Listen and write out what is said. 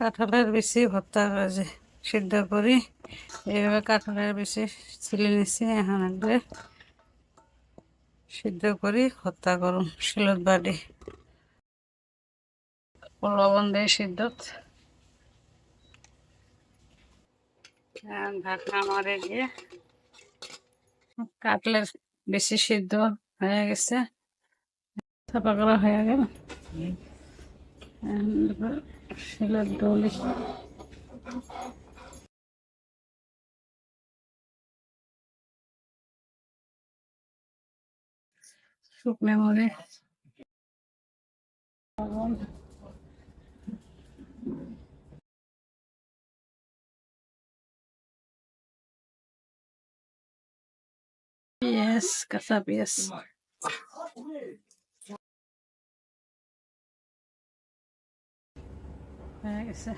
কাঁঠালের বিচি ভর্তা করে সিদ্ধ করি এইভাবে কাঁঠালের বিচি ছিলে নিচ্ছি এখন এগুলো সিদ্ধ করি ভর্তা করুন শিলত বাটি লবণ দিয়ে সিদ্ধ ঢাকনা মারে দিয়ে কাটলের বেশি সিদ্ধ হয়ে গেছে চাপা করা হয়ে গেল শিলত ডলি শুকনো মরিচ লবণ পেঁয়াজ কাঁচা পেঁয়াজ হয়ে গেছে